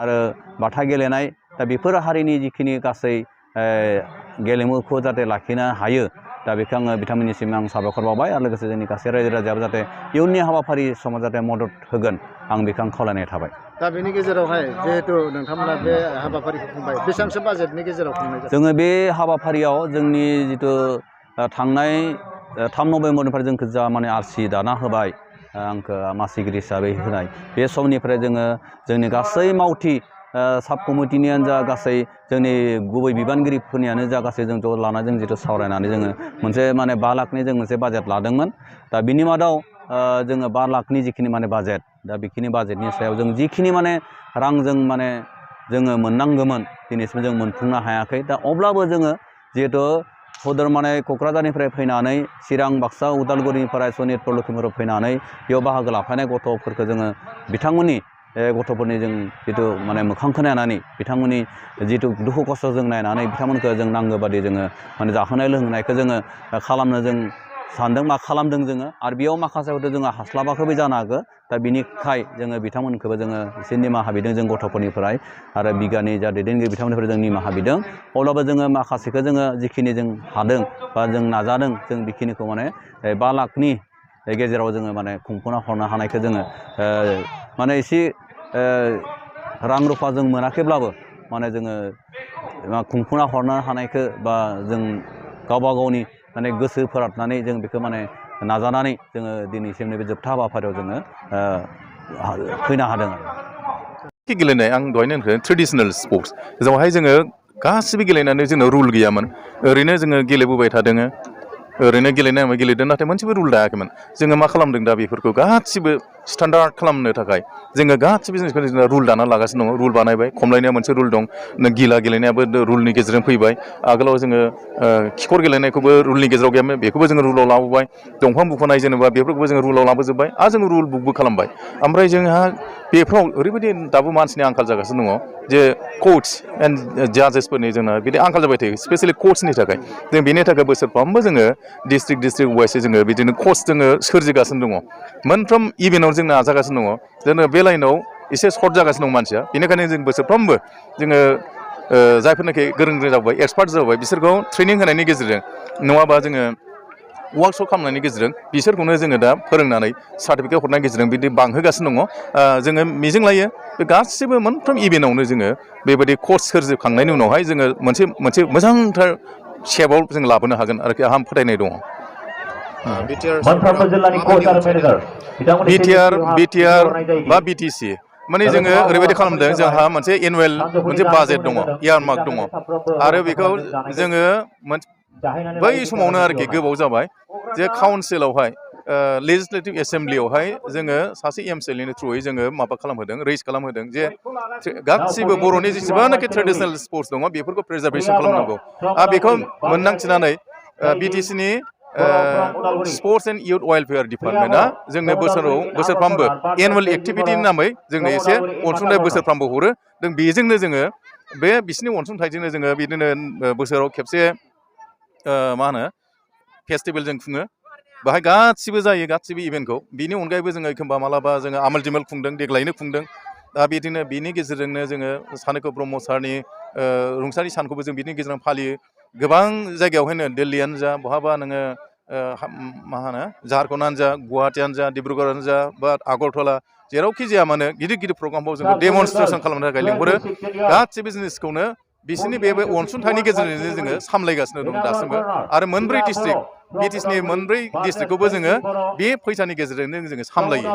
आरो बाथा गेलेनाय दा बेफोर हारिनि जिखिनि गासै गेलेमुखौ जाहाथे लाखिनो हायो दा बेखौ आङो बिथांमोननिसिम आं साबायखर बावबाय आरो लोगोसे जोंनि गासै रायजो राजायाबो जाहाथे इयुननि हाबाफारि समाव जाहाथे मदद होगोन आं बेखौ आं खावलायनाय थाबाय। दा बेनि गेजेरावहाय जिहेतु नोंथांमोना बे हाबाफारिखौ खुंबाय बेसेबांसो बाजेटनि गेजेराव खुंनाय जादों? जोङो बे हाबाफारियाव जोंनि जिथु थांनाय 3 नभेम्बरनिफ्राय जोंखौ जा माने आरसि दाना होबाय आंखौ मासिगिरि हिसाबै होनाय बे समनिफ्राय जोङो जोंनि गासै मावथि साब कमिटिनियानो जा गासै जोंनि गुबै बिबानगिरिफोरनियानो जा गासै जों ज' लाना जों जिथु सावरायनानै जोङो मोनसे माने 5 लाखनि जों मोनसे बाजेट लादोंमोन। दा बिनि मादाव जोङो 5 लाखनि जिखिनि माने बाजेट दा बेखिनि बाजेटनि सायाव जों जिखिनि माने रांजों माने जोङो मोननांगौमोन दिनैसिम जों मोनफुंनो हायाखै। दा अब्लाबो जोङो जिहेतु हदर माने क'क्राझारनिफ्राय फैनानै चिरां बाक्सा उदालगुरिनिफ्राय सनितपुर लखिमपुराव फैनानै बेयाव बाहागो लाफैनाय गथ'फोरखौ जोङो बिथांमोननि गथ'फोरनि जों जिथु माने मोखांखौ नायनानै बिथांमोननि जिथु दुखु खस्थ' जों नायनानै बिथांमोनखौ जों नांगौ बादि जोङो माने जाहोनाय लोंहोनायखौ जोङो खालामनो जों सानदों मा खालामदों जोङो आरो बेयाव माखासेखौथ' जोङो हास्लाबाखैबो जानो हागौ। दा बिनिखाय जोङो बिथांमोनखौबो जोङो एसे निमाहा बिदों जों गथ'फोरनिफ्राय आरो बिगानि जा दैदेनगिरि बिथांमोननिफ्राय जों निमाहा बिदों। अब्लाबो जोङो माखासेखौ जोङो जिखिनि जों हादों बा जों नाजादों जों बेखिनिखौ माने 5 लाखनि गेजेराव जोङो माने खुंफुंना हरनो हानायखौ जोङो माने एसे रां रुफा जों मोनाखैब्लाबो माने जोङो खुंफुंना हरनो हानायखौ बा जों गावबा गावनि माने गोसो फोराबनानै जों बेखौ माने नाजानानै जोङो दिनैसिम नैबे जोबथा हाबाफारियाव जोङो फैनो हादों। गेलेनाय आं दहायनो होनखो ट्रेडिसनेल स्पर्ट्स जेरावहाय जोङो गासिबो गेलेनानै जोंनाव रुल गैयामोन ओरैनो जोङो गेलेबोबाय थादों ओरैनो गेलेनाय गेलेदों नाथाय मोनसेबो रुल दायाखैमोन। जोङो मा खालामदों दा बेफोरखौ गासिबो स्टान्डार्ड खालामनो थाखाय जोङो गासिबो जिनिसखौ जोङो रुल दाना लागासिनो दङ। रुल बानायबाय खमलायनाया मोनसे रुल दं गिला गेलेनायाबो रुलनि गेजेरजों फैबाय। आगोलाव जोङो खिखर गेलेनायखौबो रुलनि गेजेराव गैयामोन बेखौबो जोङो रुलाव लाबोबाय। दंफां बुखोनाय जेनेबा बेफोरखौबो जोङो रुलाव लाबोजोब्बाय आरो जोङो रुल बुकबो खालामबाय। ओमफ्राय जोंहा बेफ्राव ओरैबायदि दाबो मानसिनि आंखाल जागासिनो दङ जे कच एन्ड जाजेसफोरनि जोंना बिदि आंखाल जाबाय थायो स्पेसियेलि कचनि थाखाय जों बेनि थाखाय बोसोरफ्रोमबो जोङो डिस्ट्रिक्ट वाइसै जोङो बिदिनो कच जोङो सोरजिगासिनो दङ। मोनफ्रोम इभेन्टआव जों नाजागासिनो दङ जोङो बे लाइनाव एसे सर्ट जागासिनो दं मानसिया बेनिखायनो जों बोसोरफ्रोमबो जोङो जायफोरनाखि गोरों जाबाय एक्सपार्ट जाबाय बिसोरखौ ट्रेनिं होनायनि गेजेरजों नङाबा जोङो वार्कशप खालामनायनि गेजेरजों बिसोरखौनो जोङो दा फोरोंनानै सार्टिफिकेट हरनायनि गेजेरजों बिदि बांहोगासिनो दङ। जोङो मिजिं लायो बे गासिबो मोनफ्रोम इभेन्टआवनो जोङो बेबायदि कच सोरजिखांनायनि उनावहाय जोङो मोनसे मोजांथार सेपआव जों लाबोनो हागोन आरोखि आंहा फोथायनाय दङ। बिटिआर बा बिटिसि माने जोङो ओरैबायदि खालामदों जोंहा मोनसे एनुवेल मोनसे बाजेट दङ इयारमार्क दङ आरो बेखौ जोङो बै समावनो आरोखि गोबाव जाबाय जे काउन्सिलावहाय लेजिस्लेटिभ एसेम्ब्लियावहाय जोङो सासे एमसिएलनि थ्रुयै जोङो माबा खालामहोदों रेज खालामहोदों जे गासिबो बर'नि जेसेबांनाखि ट्रेडिसनेल स्पर्ट्स दङ बेफोरखौ प्रिजार्भेसन खालामनांगौ आरो बेखौ मोनदांथिनानै बिटिसिनि स्पर्ट्स एन्ड इयुथ वेलफेयार डिपार्टमेन्टआ जोंनो बोसोरफ्रामबो एनुवेल एक्टिभिटिनि नामै जोंनो एसे अनसुंथाइ बोसोरफ्रामबो हरो। बेजोंनो जोङो बे बिसिनि अनसुंथाइजोंनो जोङो बिदिनो बोसोराव खेबसे मा होनो फेस्टिभेल जों खुङो बाहाय गासिबो जायो गासिबो इभेन्टखौ बिनि अनगायैबो जोङो एखमबा मालाबा जोङो आमोल दिमोल खुंदों देग्लायनो खुंदों। दा बिदिनो बिनि गेजेरजोंनो जोङो सानैखौ ब्रह्म सारनि रुंसारि सानखौबो जों बिनि गेजेरजों फालियो। गोबां जायगायावहायनो दिल्लीयानो जा बहाबा नोङो मा होनो झारखन्डआनो जा गुवाहाटियानो जा डिब्रुगड़आनो जा बा आगरतला जेरावखि जाया मानो गिदिर गिदिर प्रग्रामफ्राव जोंखौ डेमनस्ट्रेसन खालामनो थाखाय लिंहरो गासिबो जिनिसखौनो बिसोरनि बे अनसुंथाइनि गेजेरजोंनो जोङो सामलायगासिनो दं दासिमबो आरो मोनब्रै डिस्ट्रिक्ट बिटिसिनि मोनब्रै डिस्ट्रिक्टखौबो जोङो बे फैसानि गेजेरजोंनो जोङो सामलायो।